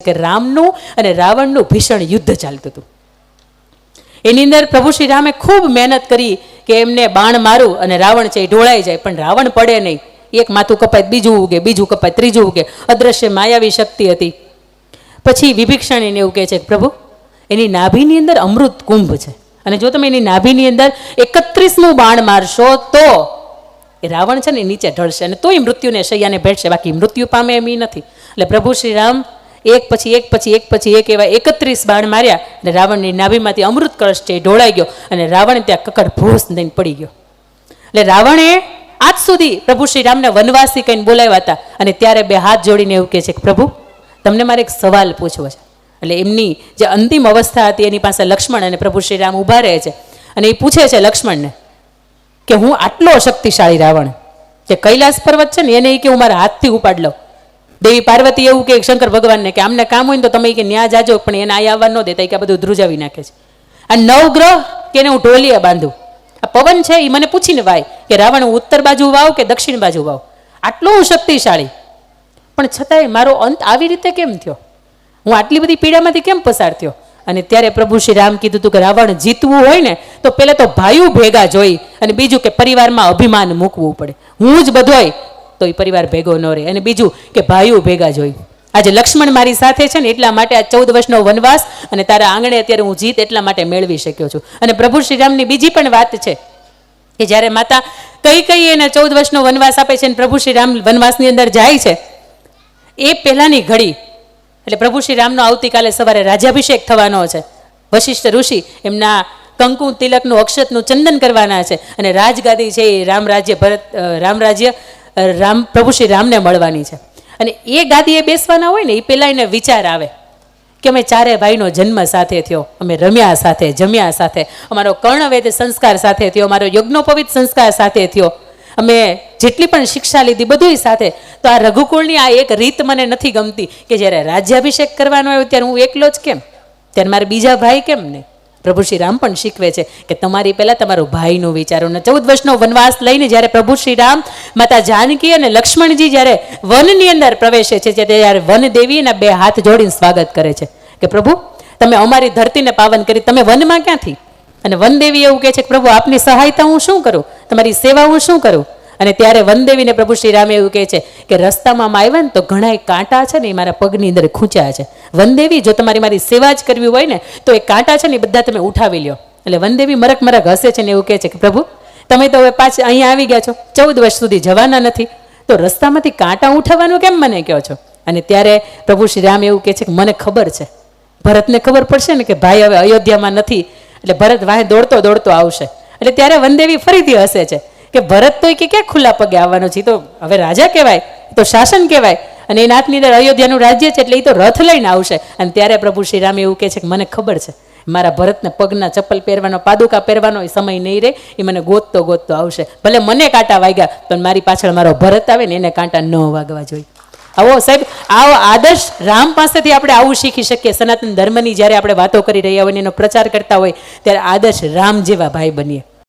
કે રામનું અને રાવણનું ભીષણ યુદ્ધ ચાલતું હતું. એની અંદર પ્રભુ શ્રી રામે ખૂબ મહેનત કરી કે એમને બાણ મારું અને રાવણ છે એ ઢોળાઈ જાય, પણ રાવણ પડે નહીં. એક માથું કપાય બીજું ઉગે, બીજું કપાય ત્રીજું ઉગે. અદ્રશ્ય માયાવી શક્તિ હતી. પછી વિભીષણ એને એવું કહે છે કે પ્રભુ એની નાભીની અંદર અમૃત કુંભ છે, અને જો તમે એની નાભીની અંદર 31મું બાણ મારશો તો એ રાવણ છે ને નીચે ઢળશે અને તોય મૃત્યુને શૈયાને ભેટશે, બાકી મૃત્યુ પામે એમ નથી. એટલે પ્રભુ શ્રી રામ એક પછી એક પછી એક પછી એક એવા 31 બાણ માર્યા અને રાવણની નાભીમાંથી અમૃત કળશ છે ઢોળાઈ ગયો અને રાવણ ત્યાં કકડ ભૂસ દઈને પડી ગયો. એટલે રાવણે આજ સુધી પ્રભુ શ્રી રામને વનવાસી કહીને બોલાવ્યા હતા, અને ત્યારે બે હાથ જોડીને એવું કહે છે કે પ્રભુ તમને મારે એક સવાલ પૂછવો છે. એટલે એમની જે અંતિમ અવસ્થા હતી એની પાસે લક્ષ્મણ અને પ્રભુ શ્રી રામ ઊભા રહે છે અને એ પૂછે છે લક્ષ્મણને કે હું આટલો શક્તિશાળી રાવણ જે કૈલાસ પર્વત છે ને એને કે હું મારા હાથથી ઉપાડ લઉં. દેવી પાર્વતી એવું કે શંકર ભગવાનને કે આમને કામ હોય ને તો તમે કે ન્યા જાજો, પણ એને અહીંયા આવવા ન દેતા, કે બધું ધ્રુજાવી નાખે છે. આ નવગ્રહ કે એને હું ઢોલીએ બાંધું, આ પવન છે એ મને પૂછીને વાય કે રાવણ હું ઉત્તર બાજુ વાવ કે દક્ષિણ બાજુ વાવ, આટલો હું શક્તિશાળી, પણ છતાંય મારો અંત આવી રીતે કેમ થયો, હું આટલી બધી પીડામાંથી કેમ પસાર થયો. અને ત્યારે પ્રભુ શ્રી રામ કીધું હતું કે રાવણ જીતવું હોય ને તો પહેલા તો ભાઈઓ ભેગા જોઈ, અને બીજું કે પરિવારમાં અભિમાન મૂકવું પડે. હું જ બધોય તો એ પરિવાર ભેગો ન રહે, અને બીજું કે ભાઈઓ ભેગા જોઈ. આજે લક્ષ્મણ મારી સાથે છે ને એટલા માટે આ 14 વર્ષનો વનવાસ અને તારા આંગણે અત્યારે હું જીત એટલા માટે મેળવી શક્યો છું. અને પ્રભુ શ્રી રામની બીજી પણ વાત છે કે જ્યારે માતા કઈ એને 14 વર્ષનો વનવાસ આપે છે અને પ્રભુ શ્રી રામ વનવાસની અંદર જાય છે એ પહેલાની ઘડી, એટલે પ્રભુ શ્રી રામનો આવતીકાલે સવારે રાજ્યાભિષેક થવાનો છે. વશિષ્ઠ ઋષિ એમના કંકુ તિલકનું અક્ષતનું ચંદન કરવાના છે, અને રાજગાદી છે એ રામ પ્રભુ શ્રી રામને મળવાની છે. અને એ ગાદીએ બેસવાના હોય ને એ પહેલાં એને વિચાર આવે કે અમે ચારે ભાઈનો જન્મ સાથે થયો, અમે રમ્યા સાથે, જમ્યા સાથે, અમારો કર્ણવેદ સંસ્કાર સાથે થયો, અમારો યજ્ઞોપવિત સંસ્કાર સાથે થયો, અમે જેટલી પણ શિક્ષા લીધી બધું સાથે. તો આ રઘુકુળની આ એક રીત મને નથી ગમતી કે જ્યારે રાજ્યાભિષેક કરવાનો આવ્યો ત્યારે હું એકલો જ કેમ, ત્યારે મારે બીજા ભાઈ કેમ નહીં. પ્રભુ શ્રી રામ પણ શીખવે છે કે તમારી પહેલાં તમારું ભાઈનું વિચારો. ને 14 વર્ષનો વનવાસ લઈને જ્યારે પ્રભુ શ્રી રામ, માતા જાનકી અને લક્ષ્મણજી જ્યારે વનની અંદર પ્રવેશે છે ત્યારે વન દેવી એના બે હાથ જોડીને સ્વાગત કરે છે કે પ્રભુ તમે અમારી ધરતીને પાવન કરી, તમે વનમાં ક્યાંથી? અને વનદેવી એવું કહે છે કે પ્રભુ આપની સહાયતા હું શું કરું, તમારી સેવા હું શું કરું? અને ત્યારે વનદેવીને પ્રભુ શ્રી રામ એવું કહે છે કે રસ્તામાં આવ્યા ને તો ઘણા કાંટા છે ને એ મારા પગની અંદર ખૂંચ્યા છે. વનદેવી જો તમારી મારી સેવા જ કરવી હોય ને તો એ કાંટા છે ને એ બધા તમે ઉઠાવી લ્યો. એટલે વનદેવી મરક મરક હસે છે ને એવું કહે છે કે પ્રભુ તમે તો હવે પાછા અહીંયા આવી ગયા છો, 14 વર્ષ સુધી જવાના નથી, તો રસ્તામાંથી કાંટા ઉઠાવવાનું કેમ મને કહો છો? અને ત્યારે પ્રભુ શ્રી રામ એવું કહે છે કે મને ખબર છે, ભરતને ખબર પડશે ને કે ભાઈ હવે અયોધ્યામાં નથી, એટલે ભરત વાહે દોડતો દોડતો આવશે. એટલે ત્યારે વનદેવી ફરીથી હસે છે કે ભરત તો કે ક્યાં ખુલ્લા પગે આવવાનો છે, તો હવે રાજા કહેવાય, તો શાસન કહેવાય, અને એ નાથની અંદર અયોધ્યાનું રાજ્ય છે એટલે એ તો રથ લઈને આવશે. અને ત્યારે પ્રભુ શ્રી રામ એવું કહે છે કે મને ખબર છે મારા ભરતને પગના ચપ્પલ પહેરવાનો, પાદુકા પહેરવાનો એ સમય નહીં રહે, એ મને ગોતતો ગોતતો આવશે. ભલે મને કાંટા વાગ્યા પણ મારી પાછળ મારો ભરત આવે ને એને કાંટા ન વાગવા જોઈએ. આવો સાહેબ આવો આદર્શ રામ પાસેથી આપણે આવું શીખી શકીએ. સનાતન ધર્મની જ્યારે આપણે વાતો કરી રહ્યા હોય એનો પ્રચાર કરતા હોય ત્યારે આદર્શ રામ જેવા ભાઈ બનીએ.